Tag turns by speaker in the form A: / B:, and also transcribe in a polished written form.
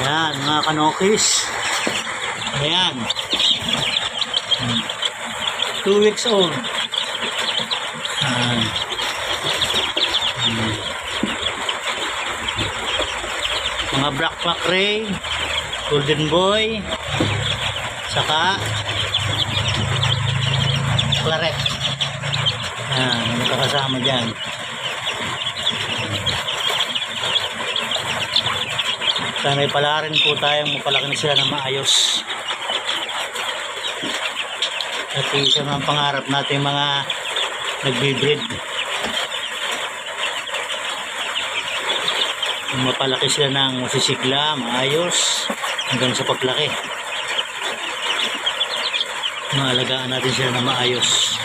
A: Ayan, mga kanokis. Ayan. 2 weeks old. Ayan. Mga black ray, golden boy, saka claret. Ayan, magkakasama dyan. Sana'y pala rin po tayong mapalaki sila na maayos. At isa ng pangarap natin mga nagbe-breed. Mapalaki sila ng masisigla, maayos, hanggang sa paglaki. Maalagaan natin sila na maayos.